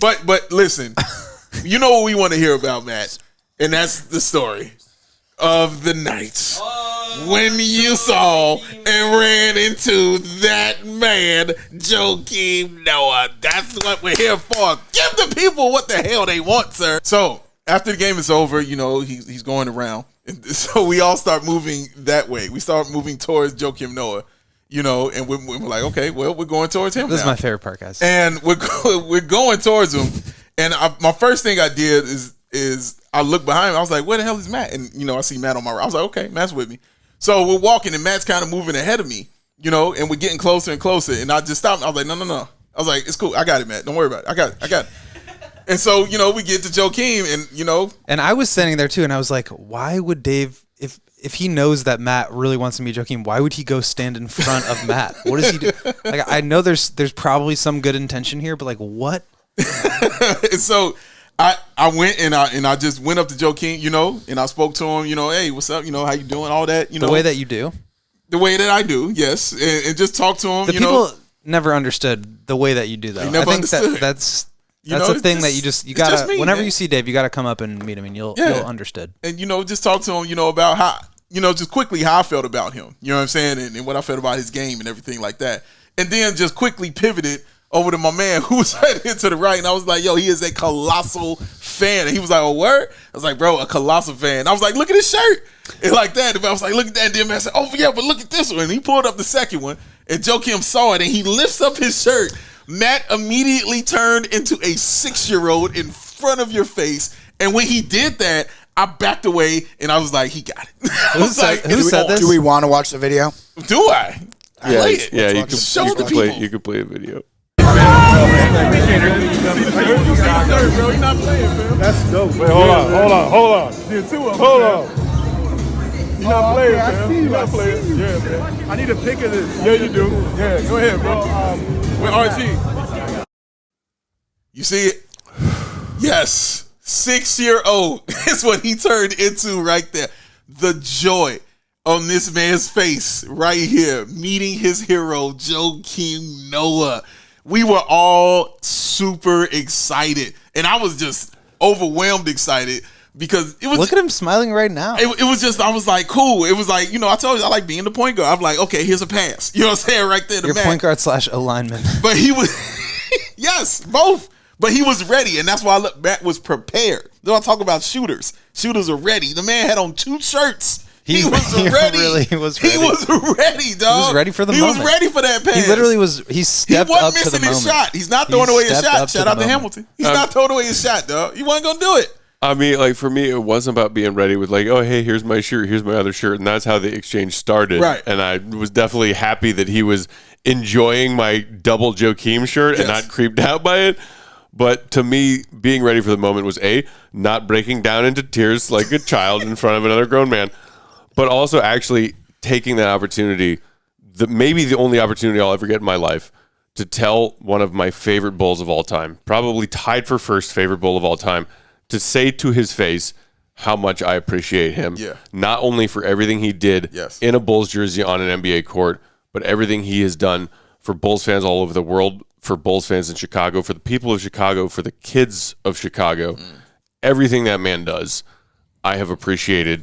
But listen, you know what we want to hear about, Matt, and that's the story of the night when you saw and ran into that man, Joakim Noah. That's what we're here for. Give the people what the hell they want, sir. So after the game is over, you know, he's going around. And so we all start moving that way. We start moving towards Joakim Noah, you know, and we're like, okay, well, we're going towards him. This is my favorite part, guys. And we're going towards him. And my first thing I did is I looked behind me. I was like, where the hell is Matt? And, you know, I see Matt on my right. I was like, okay, Matt's with me. So we're walking, and Matt's kind of moving ahead of me, you know, and we're getting closer and closer. And I just stopped. I was like, no. I was like, it's cool. I got it, Matt. Don't worry about it. I got it. And so, you know, we get to Joakim, and, you know. And I was standing there, too, and I was like, why would Dave, if he knows that Matt really wants to meet Joakim, why would he go stand in front of Matt? What does he do? Like, I know there's probably some good intention here, but, like, what? And so I went and I just went up to Joakim, you know, and I spoke to him, you know, hey, what's up? You know, how you doing? All that, you know. The way that you do? The way that I do, yes. And just talk to him, the people never understood the way that you do, though. I think that's a thing that you gotta, whenever you see Dave, you gotta come up and meet him, and you'll understood. And, you know, just talk to him, you know, about how, you know, just quickly how I felt about him, you know what I'm saying, and what I felt about his game and everything like that. And then just quickly pivoted over to my man who was right here to the right, and I was like, yo, he is a colossal fan. And he was like, oh, word? I was like, bro, a colossal fan. I was like, look at his shirt. And like that. And I was like, look at that. And then man said, oh, yeah, but look at this one. And he pulled up the second one, and Joakim saw it, and he lifts up his shirt. Matt immediately turned into a 6-year-old in front of your face. And when he did that, I backed away, and I was like, he got it. Who said this? Do we want to watch the video? Do I? Yeah, Play it. Yeah, you could play a video. That's dope. Wait, hold on. Hold on. You're not playing, man. You're not playing. Yeah, man. I need a pic of this. Yeah, you do. Yeah, go ahead, bro. With RG. You see it? Yes. 6-year-old is what he turned into right there. The joy on this man's face right here, meeting his hero, Joakim Noah. We were all super excited, and I was just overwhelmed excited because it was. Look at him smiling right now. It was just, I was like, cool. It was like, you know, I told you I like being the point guard. I'm like, okay, here's a pass. You know what I'm saying? Right there, your point guard / alignment. But he was, yes, both. But he was ready, and that's why Matt was prepared. Don't talk about shooters. Shooters are ready. The man had on 2 shirts. He was ready. He was ready. He was ready, dog. He was ready for the moment. He was ready for that pass. He literally was. He stepped up to the moment. He wasn't missing his shot. He's not throwing away his shot. Shout out to Hamilton. He's not throwing away his shot, dog. He wasn't going to do it. I mean, like, for me, it wasn't about being ready with, like, oh, hey, here's my shirt, here's my other shirt. And that's how the exchange started. Right. And I was definitely happy that he was enjoying my double Joakim shirt and not creeped out by it. But to me, being ready for the moment was A, not breaking down into tears like a child in front of another grown man, but also actually taking that opportunity, maybe the only opportunity I'll ever get in my life, to tell one of my favorite Bulls of all time, probably tied for first favorite Bull of all time, to say to his face how much I appreciate him, not only for everything he did in a Bulls jersey on an NBA court, but everything he has done for Bulls fans all over the world, for Bulls fans in Chicago, for the people of Chicago, for the kids of Chicago. Everything that man does, I have appreciated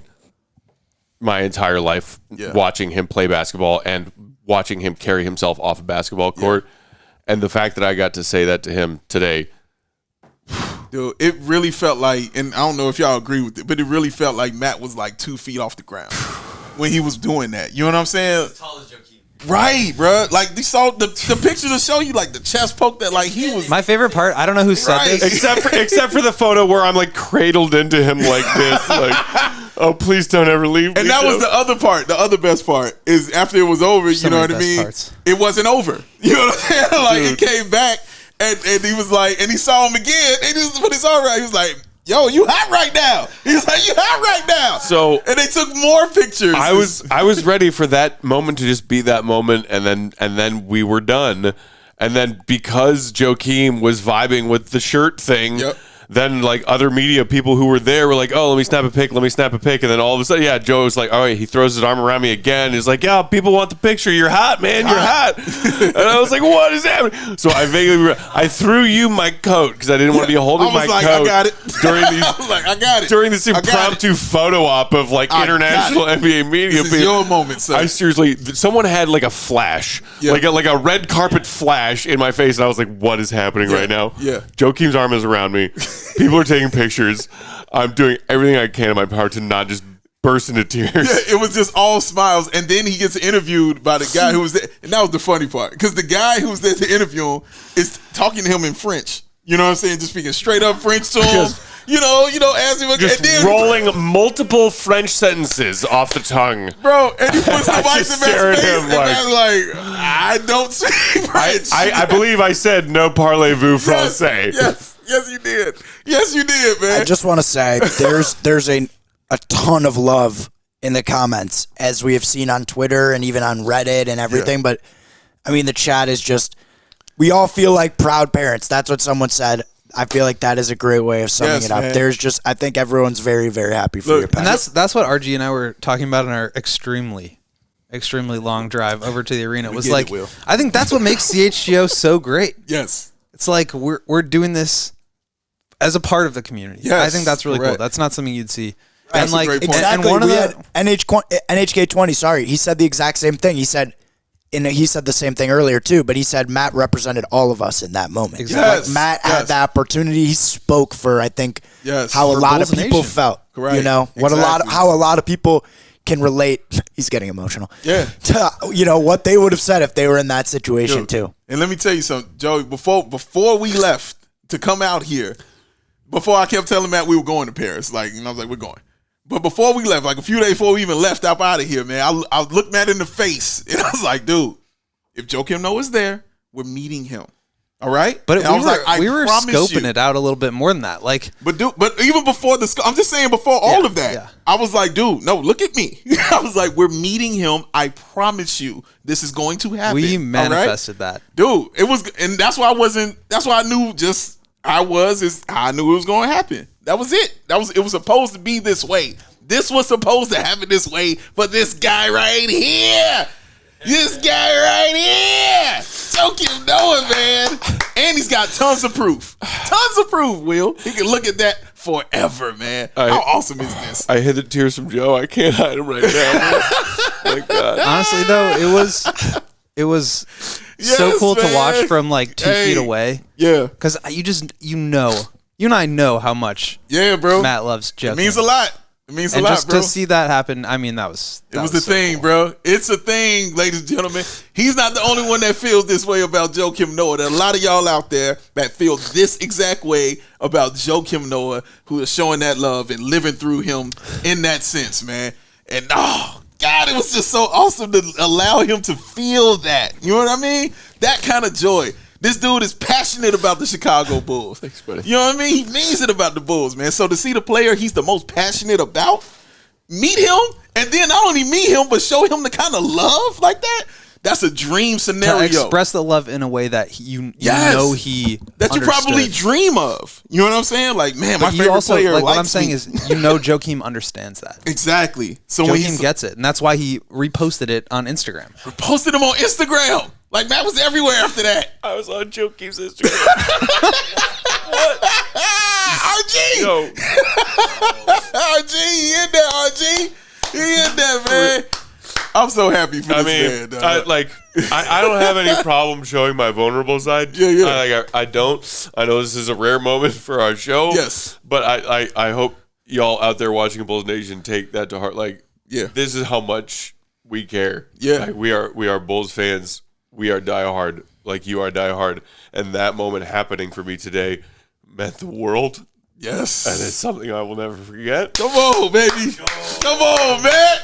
my entire life, watching him play basketball and watching him carry himself off a basketball court. And the fact that I got to say that to him today, dude, it really felt like, and I don't know if y'all agree with it, but it really felt like Matt was like 2 feet off the ground when he was doing that. You know what I'm saying? As tall as Joakim. Right, bro. Like, they saw the pictures to show you like the chest poke that like he was. My favorite part, I don't know who said this, except for the photo where I'm like cradled into him like this, like, oh, please don't ever leave me. And that was the other part. The other best part is after it was over. You know what I mean? It wasn't over. You know what I'm saying? Like, it came back, and he was like, and he saw him again, and he just put his arm around. He was like, yo, you hot right now. He's like, you hot right now. So, and they took more pictures. I was ready for that moment to just be that moment, and then we were done. And then because Joakim was vibing with the shirt thing, then like other media people who were there were like, oh, let me snap a pic. And then all of a sudden, yeah, Joe was like, all right, he throws his arm around me again. He's like, yeah, people want the picture. You're hot, man. You're hot. And I was like, what is happening? So I threw you my coat because I didn't want to be holding my coat. I got it. I was like, I got it. During this impromptu photo op of like international NBA media. This is your moment, sir. I seriously, someone had like a flash, like a red carpet flash in my face. And I was like, what is happening right now? Yeah. Joakim's arm is around me. People are taking pictures. I'm doing everything I can in my power to not just burst into tears. Yeah, it was just all smiles. And then he gets interviewed by the guy who was there. And that was the funny part. Because the guy who was there to interview him is talking to him in French. You know what I'm saying? Just speaking straight up French to him. You know, as him just and then rolling multiple French sentences off the tongue. Bro, and he puts the mic in staring his face, at him and I'm like, I don't speak French. I believe I said no parlez-vous français. Yes, you did. Yes, you did, man. I just want to say there's a ton of love in the comments, as we have seen on Twitter and even on Reddit and everything. But I mean, the chat is just, we all feel like proud parents. That's what someone said. I feel like that is a great way of summing it up. Man. There's just, I think everyone's very, very happy for your parents. And that's what RG and I were talking about in our extremely long drive over to the arena. It was like, I think that's what makes CHGO so great. Yes. It's like we're doing this as a part of the community. Yes, I think that's really correct. cool. That's not something you'd see. That's and a great point. Exactly. And one of we the had NHK20. Sorry, he said the exact same thing. He said the same thing earlier too. But he said Matt represented all of us in that moment. Exactly. Yes. Like Matt had the opportunity. He spoke for, I think, how a lot of Bulls people Nation. felt. Correct. You know how a lot of people can relate. He's getting emotional. Yeah. To, what they would have said if they were in that situation too. And let me tell you something, Joey. Before we left to come out here, before I kept telling Matt we were going to Paris, I was like, we're going. But before we left, like a few days before we even left out of here, man, I looked Matt in the face and I was like, dude, if Joakim Noah is there, we're meeting him. All right? But and we were scoping it out a little bit more than that. Like, but even before I'm just saying before all of that, I was like, dude, no, look at me. I was like, we're meeting him. I promise you, this is going to happen. we manifested that. Dude, it was, and that's why I knew I knew it was going to happen. That was it. It was supposed to be this way. This was supposed to happen this way for this guy right here. This guy right here. Joakim Noah, man. And he's got tons of proof. Tons of proof, Will. He can look at that forever, man. How awesome is this? I hid the tears from Joe. I can't hide them right now. My God. Honestly, though, it was so cool to watch from like 2 feet away. Yeah. Because you and I know how much bro. Matt loves Joakim. It means a lot. It means a and lot, just bro. to see that happen, I mean, that was the so thing, cool. bro. It's a thing, ladies and gentlemen. He's not the only one that feels this way about Joakim Noah. There are a lot of y'all out there that feel this exact way about Joakim Noah, who is showing that love and living through him in that sense, man. And God, it was just so awesome to allow him to feel that. You know what I mean? That kind of joy. This dude is passionate about the Chicago Bulls. Thanks, buddy. You know what I mean? He means it about the Bulls, man. So to see the player he's the most passionate about, meet him, and then not only meet him, but show him the kind of love like that, that's a dream scenario. To express the love in a way that you know he that you probably understood. dream of. You know what I'm saying? Like, man, But my favorite player like, likes what I'm saying me. is, Joakim understands that. Exactly. So when he Joakim gets it, and that's why he reposted it on Instagram. posted him on Instagram, like Matt was everywhere after that. I was on Joakim's Instagram. RG! Yo. RG, he in there, RG. He in there, man. I'm so happy for this man, dog. I don't have any problem showing my vulnerable side. Yeah. I don't. I know this is a rare moment for our show. Yes. But I hope y'all out there watching Bulls Nation take that to heart. This is how much we care. Yeah. We are Bulls fans. We are diehard, like you are diehard. And that moment happening for me today meant the world. Yes. And it's something I will never forget. Come on, baby. Come on, man.